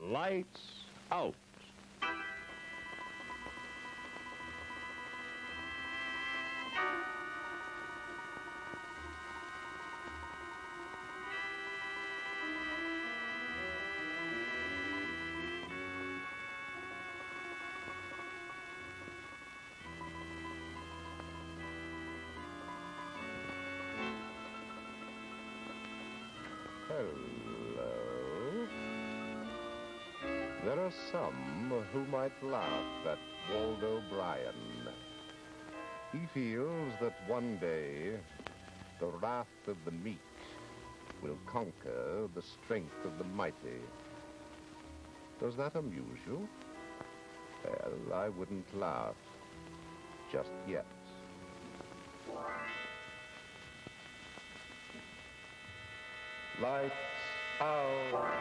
Lights out. Hello. There are some who might laugh at Waldo Bryan. He feels that one day the wrath of the meek will conquer the strength of the mighty. Does that amuse you? Well, I wouldn't laugh just yet. Lights out.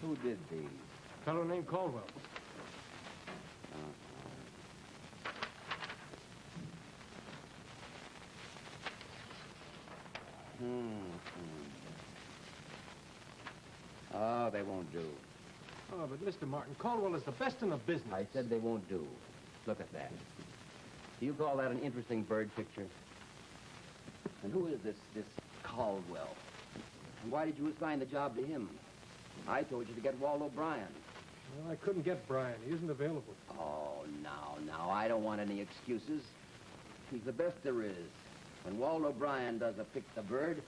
Who did these? A fellow named Caldwell. Oh, they won't do. Oh, but Mr. Martin, Caldwell is the best in the business. I said they won't do. Look at that. Do you call that an interesting bird picture? And who is this Caldwell? And why did you assign the job to him? I told you to get Waldo Bryan. Well, I couldn't get Bryan. He isn't available. Oh, now, I don't want any excuses. He's the best there is. When Waldo Bryan does a pick the bird,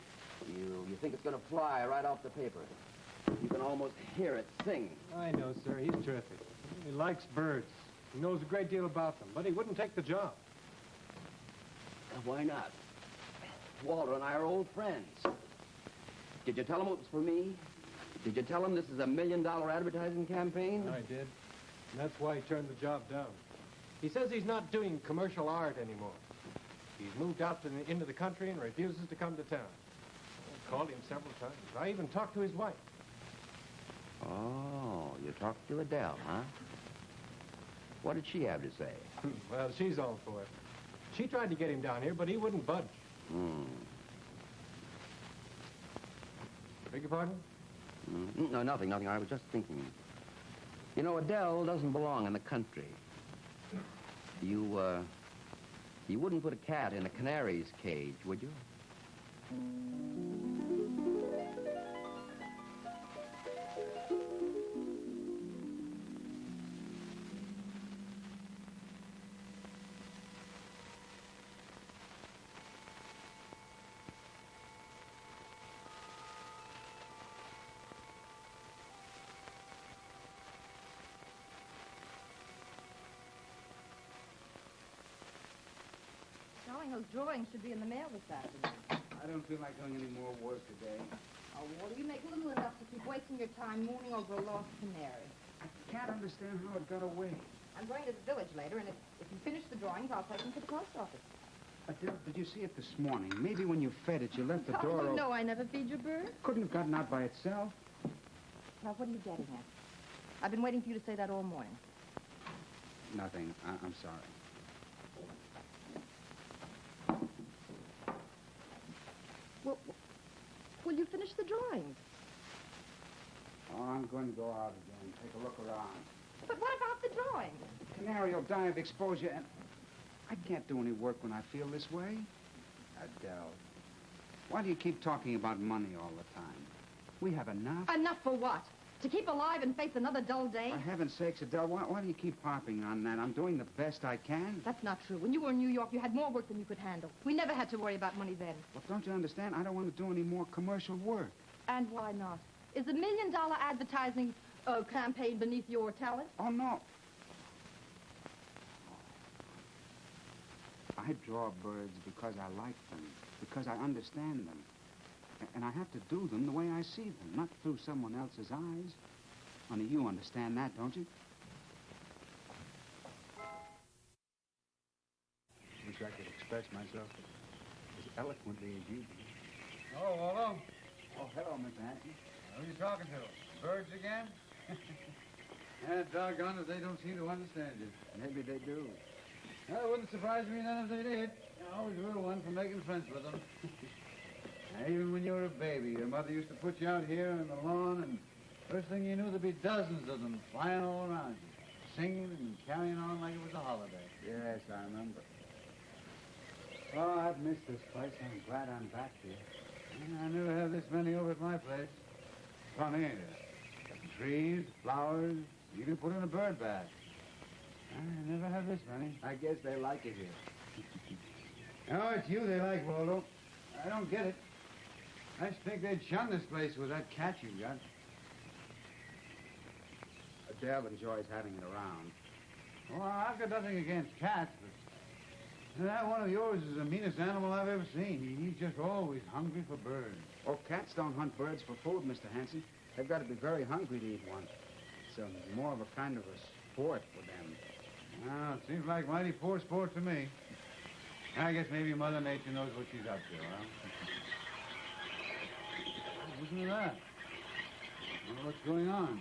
you think it's going to fly right off the paper. You can almost hear it sing. I know, sir. He's terrific. He likes birds. He knows a great deal about them, but he wouldn't take the job. Why not? Waldo and I are old friends. Did you tell him it was for me? Did you tell him this is a $1 million advertising campaign? I did. And that's why he turned the job down. He says he's not doing commercial art anymore. He's moved out into the country and refuses to come to town. I called him several times. I even talked to his wife. Oh, you talked to Adele, huh? What did she have to say? Well, she's all for it. She tried to get him down here, but he wouldn't budge. Beg your pardon? No, nothing. I was just thinking. You know, Adele doesn't belong in the country. You wouldn't put a cat in a canary's cage, would you? Those drawings should be in the mail this afternoon. I don't feel like doing any more work today. Oh, Walter, you make little enough to keep wasting your time mooning over a lost canary. I can't understand how it got away. I'm going to the village later, and if you finish the drawings, I'll take them to the post office. Adele, did you see it this morning? Maybe when you fed it, you left the door open. No, I never feed your bird. Couldn't have gotten out by itself. Now, what are you getting at? I've been waiting for you to say that all morning. Nothing. I'm sorry. Well, will you finish the drawings? Oh, I'm going to go out again, take a look around. But what about the drawings? The canary will die of exposure, and I can't do any work when I feel this way. Adele, why do you keep talking about money all the time? We have enough. Enough for what? To keep alive and face another dull day? For heaven's sakes, Adele, why do you keep harping on that? I'm doing the best I can. That's not true. When you were in New York, you had more work than you could handle. We never had to worry about money then. Well, don't you understand? I don't want to do any more commercial work. And why not? Is the $1 million advertising campaign beneath your talent? Oh, no. I draw birds because I like them, because I understand them. And I have to do them the way I see them, not through someone else's eyes. Only you understand that, don't you? Wish I could express myself as eloquently as you do. Oh, Waldo. Oh, hello, Mr. Hanson. Who are you talking to? Birds again? Yeah, doggone if they don't seem to understand you. Maybe they do. Well, it wouldn't surprise me none if they did. You're always a real one for making friends with them. Now, even when you were a baby, your mother used to put you out here on the lawn, and first thing you knew, there'd be dozens of them flying all around you, singing and carrying on like it was a holiday. Yes, I remember. Oh, I've missed this place. I'm glad I'm back here. I never have this many over at my place. Funny, ain't it? Trees, flowers, you can put in a bird bath. I never have this many. I guess they like it here. Oh, it's you they like, Waldo. I don't get it. I should think they'd shun this place with that cat you got. Adele enjoys having it around. Well, I've got nothing against cats, but that one of yours is the meanest animal I've ever seen. He's just always hungry for birds. Oh, cats don't hunt birds for food, Mr. Hanson. They've got to be very hungry to eat one. It's more of a kind of a sport for them. Well, it seems like mighty poor sport to me. I guess maybe Mother Nature knows what she's up to, huh? Listen to that. I wonder what's going on.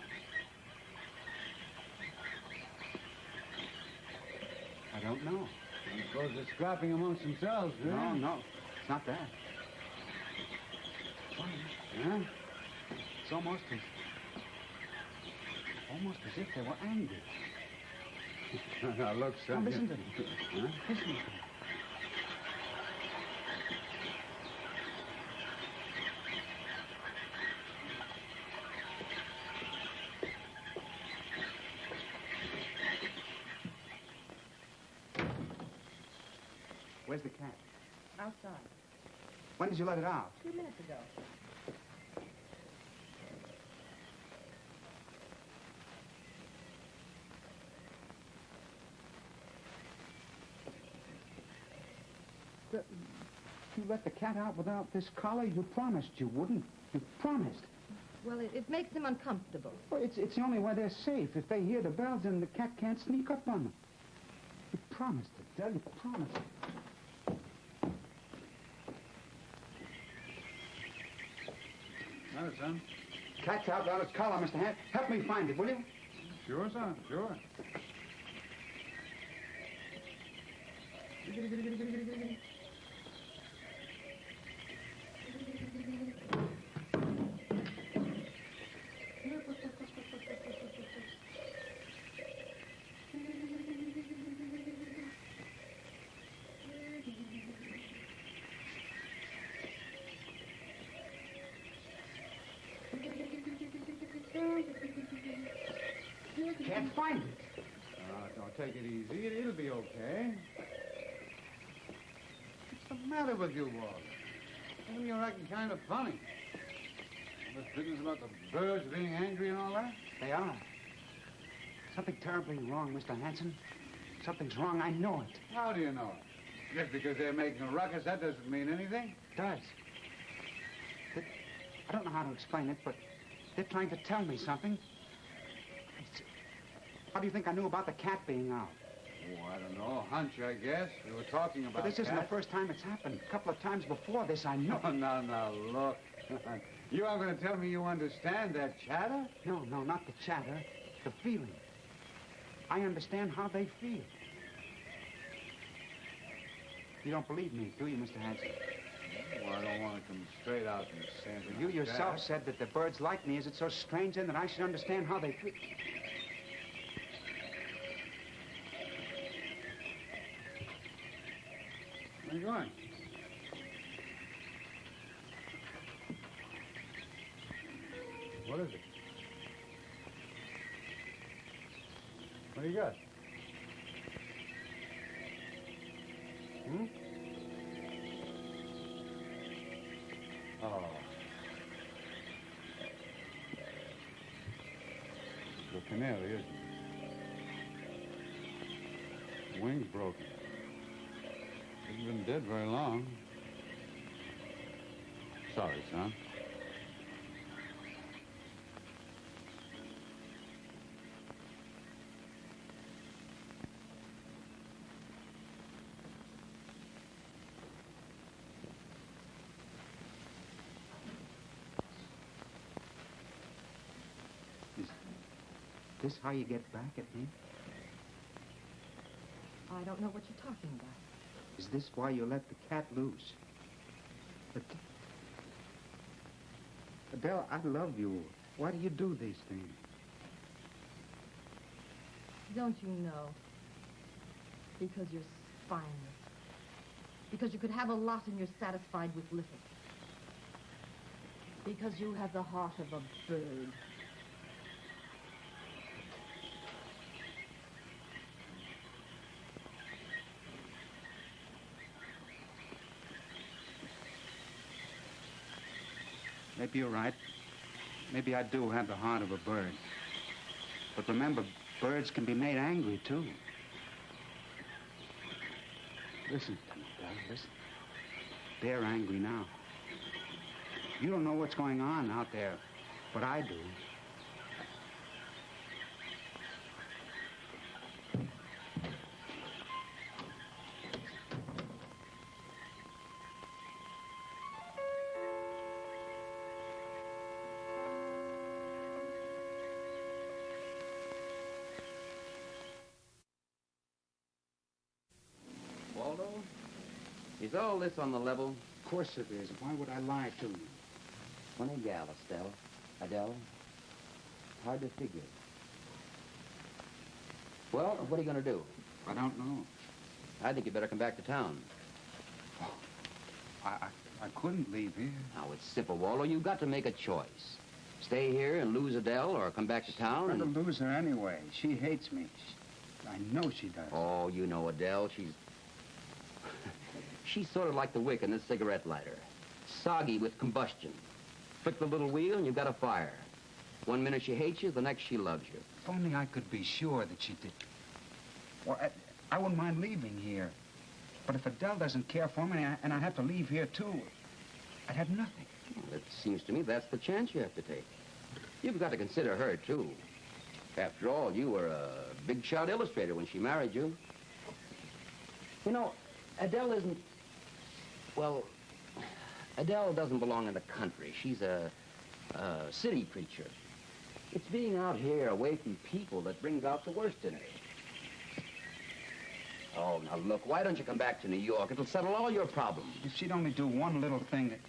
I don't know. I suppose they're scrapping amongst themselves, do No, you? no. It's not that. Huh? It's almost as if they were angry. Now, look, son. Now, listen to them. Huh? Listen to them. Where's the cat? Outside. When did you let it out? 2 minutes ago. You let the cat out without this collar? You promised you wouldn't. You promised. Well, it makes him uncomfortable. Well, it's the only way they're safe. If they hear the bells, then the cat can't sneak up on them. You promised, Adele. You promised. No, son. Cat's out without its collar, Mr. Hand. Help me find it, will you? Sure, son. Sure. Can't find it. Don't take it easy. It'll be okay. What's the matter with you, Waldo? You're acting kind of funny. All this business about the birds being angry and all that? They are. Something terribly wrong, Mr. Hanson. Something's wrong. I know it. How do you know it? Just because they're making a ruckus, that doesn't mean anything. It does. I don't know how to explain it, but they're trying to tell me something. How do you think I knew about the cat being out? Oh, I don't know. Hunch, I guess. We were talking about But this isn't the cats. first time it's happened. A couple of times before this, I know. No, no, look. You aren't going to tell me you understand that chatter? No, not the chatter. The feeling. I understand how they feel. You don't believe me, do you, Mr. Hanson? Well, I don't want to come straight out and say anything You like yourself that. said that the birds like me. Is it so strange, then, that I should understand how they feel? Where are you going? What is it? What do you got? Hmm? Oh. The canary, isn't it? Wing's broken. Hasn't been dead very long. Sorry, son. Is this how you get back at me? I don't know what you're talking about. Is this why you let the cat loose? But, Adele, I love you. Why do you do these things? Don't you know? Because you're spineless. Because you could have a lot and you're satisfied with little. Because you have the heart of a bird. Maybe you're right. Maybe I do have the heart of a bird. But remember, birds can be made angry, too. Listen to me, Adele, listen. They're angry now. You don't know what's going on out there, but I do. Waldo, is all this on the level? Of course it is. Why would I lie to you? Funny gal, Estelle. Adele. Hard to figure. Well, what are you going to do? I don't know. I think you better come back to town. I couldn't leave here. Now, it's simple, Waldo. You've got to make a choice. Stay here and lose Adele, or come back to town I'm and... a loser anyway. She hates me. I know she does. Oh, you know Adele. She's... She's sort of like the wick in this cigarette lighter. Soggy with combustion. Flick the little wheel and you've got a fire. One minute she hates you, the next she loves you. If only I could be sure that she did. Well, I wouldn't mind leaving here. But if Adele doesn't care for me and I have to leave here, too, I'd have nothing. Well, it seems to me that's the chance you have to take. You've got to consider her, too. After all, you were a big shot illustrator when she married you. You know, Adele isn't... Well, Adele doesn't belong in the country. She's a city creature. It's being out here away from people that brings out the worst in her. Oh, now look, why don't you come back to New York? It'll settle all your problems. If she'd only do one little thing that...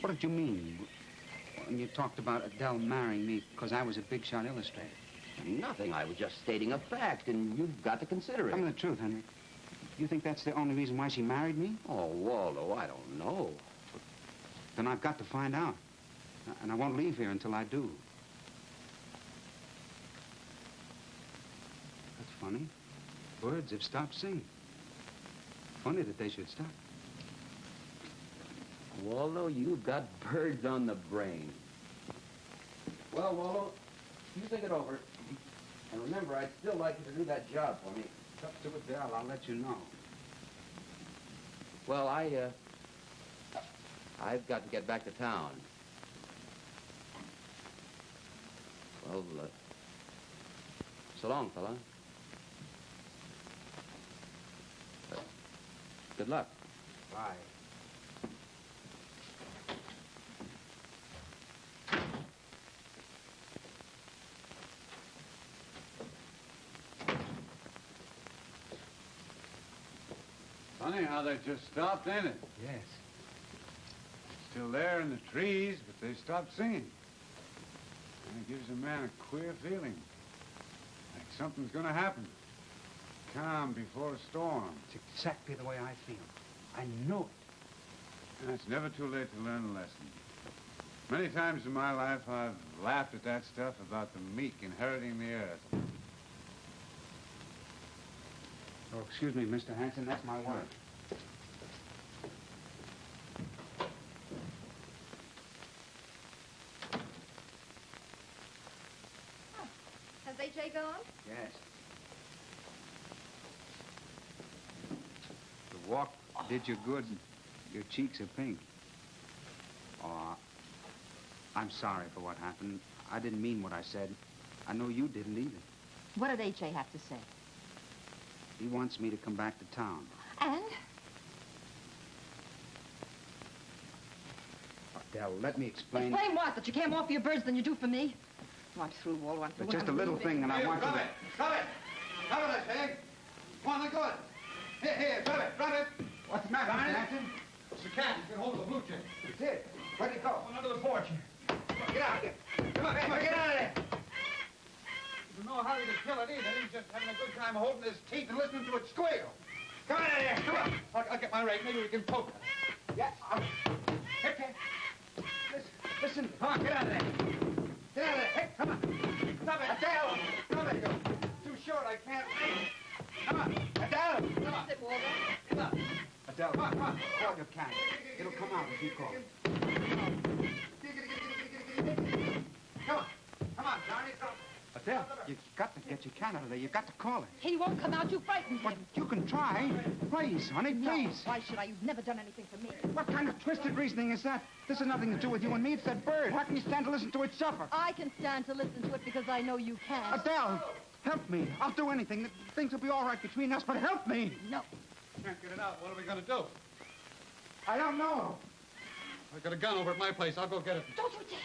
What did you mean when you talked about Adele marrying me because I was a big shot illustrator? Nothing. I was just stating a fact, and you've got to consider it. Tell me the truth, Henry. You think that's the only reason why she married me? Oh, Waldo, I don't know. Then I've got to find out. And I won't leave here until I do. That's funny. Birds have stopped singing. Funny that they should stop. Waldo, you've got birds on the brain. Well, Waldo, you think it over. And remember, I'd still like you to do that job for me. It's up to Adele. I'll let you know. Well, I've got to get back to town. Well, so long, fella. Good luck. Bye. Funny how they just stopped, ain't it? Yes. Still there in the trees, but they stopped singing. And it gives a man a queer feeling. Like something's gonna happen. Calm before a storm. It's exactly the way I feel. I know it. And it's never too late to learn a lesson. Many times in my life, I've laughed at that stuff about the meek inheriting the earth. Oh, excuse me, Mr. Hanson, that's my wife. Has H.A. gone? Yes. The walk did you good. Your cheeks are pink. Oh, I'm sorry for what happened. I didn't mean what I said. I know you didn't either. What did H.A. have to say? He wants me to come back to town. And? Adele, let me explain. Explain what? That you care more for your birds than you do for me? I'm through, Waldo. I'm through. But just a little thing, and I want you to... Stop it! Stop it, I say! Come on, the good. Here, drop it, drop it! What's the matter, Mr. Hanson? It's the cat. He's got hold of the blue jay. It's it. Where'd it go? Under the porch. Get out here. Come on, get out of there! There's no hurry to kill it either. He's just having a good time holding his teeth and listening to it squeal. Come on out of there, come on. I'll get my rake. Maybe we can poke it. Yeah. Okay. Listen. Come on, get out of there. Get out of there. Hey, come on. Stop it. Adele. Stop it. Too short. I can't reach. Come on. Adele. Come on. Sit, Waldo. Come on. Adele, Come on, come on. call your cat. It'll come out as you call it. Come on. Come on, Johnny. Adele, you've got to get your cat out of there. You've got to call it. He won't come out. You frightened But him. you can try. Please, honey, please. No, why should I? You've never done anything for me. What kind of twisted reasoning is that? This has nothing to do with you and me. It's that bird. How can you stand to listen to it suffer? I can stand to listen to it because I know you can. Adele, help me. I'll do anything. Things will be all right between us, but help me. No. Can't get it out. What are we going to do? I don't know. I got a gun over at my place. I'll go get it. Don't you dare.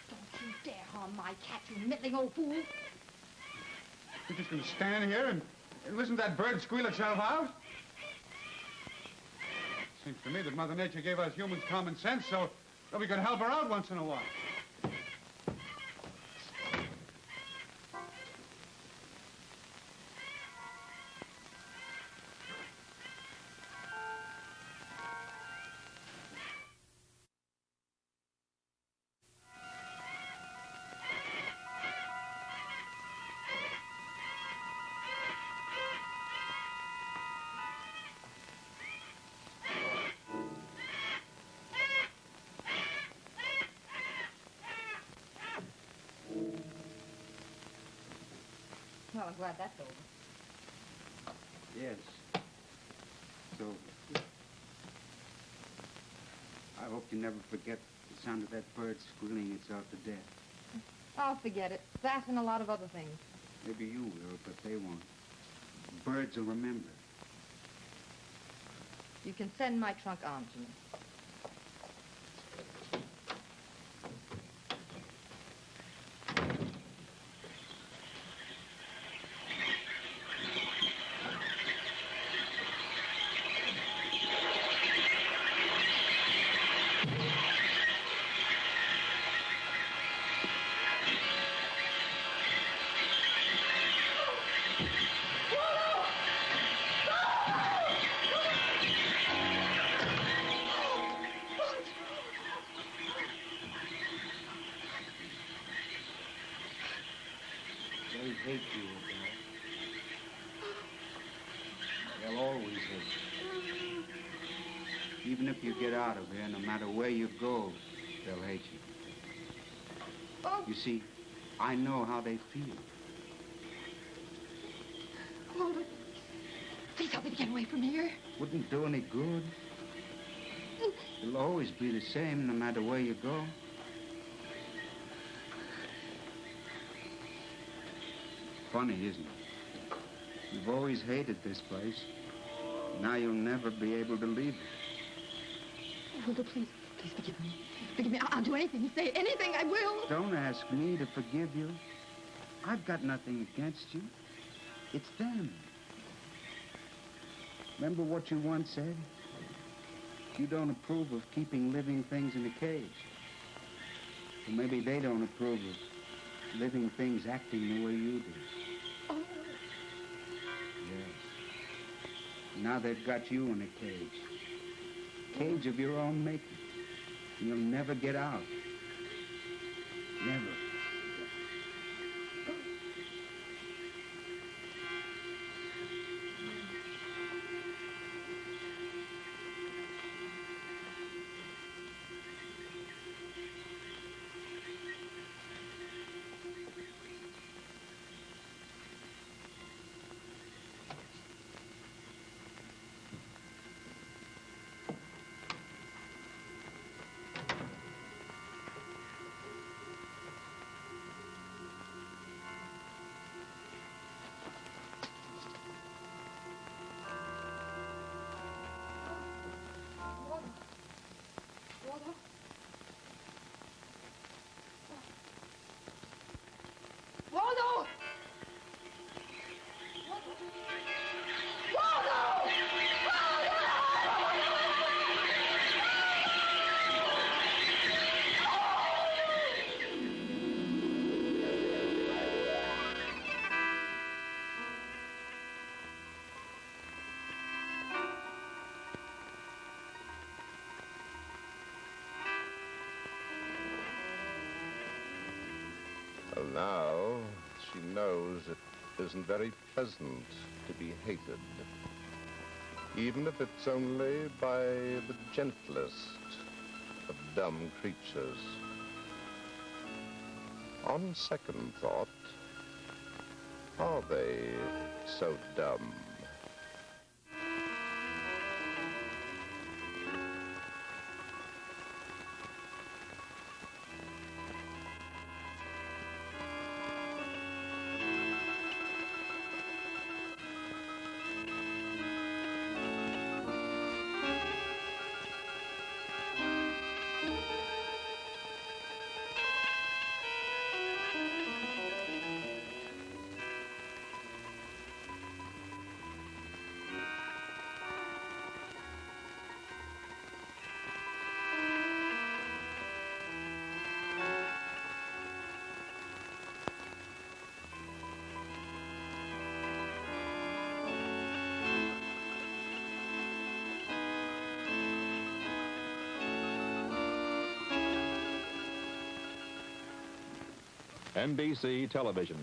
Don't you dare harm my cat, you middling old fool. You're just going to stand here and listen to that bird squeal itself out? Seems to me that Mother Nature gave us humans common sense so that we could help her out once in a while. Well, I'm glad that's over. Yes. So, I hope you never forget the sound of that bird squealing itself to death. I'll forget it. That and a lot of other things. Maybe you will, but they won't. Birds will remember. You can send my trunk on to me. They hate you, Adele. They'll always hate you. Even if you get out of here, no matter where you go, they'll hate you. Oh, You see, I know how they feel. Waldo, please help me to get away from here. Wouldn't do any good. It'll always be the same no matter where you go. Funny, isn't it? You've always hated this place. Now you'll never be able to leave it. Waldo, please forgive me. Forgive me. I'll do anything you say. Anything, I will. Don't ask me to forgive you. I've got nothing against you. It's them. Remember what you once said? You don't approve of keeping living things in a cage. Well, maybe they don't approve of living things acting the way you do. Oh. Yes. Now they've got you in a cage. Cage of your own making. And you'll never get out. Never. Waldo! Well, now she knows it isn't very pleasant to be hated, even if it's only by the gentlest of dumb creatures. On second thought, are they so dumb? NBC Television.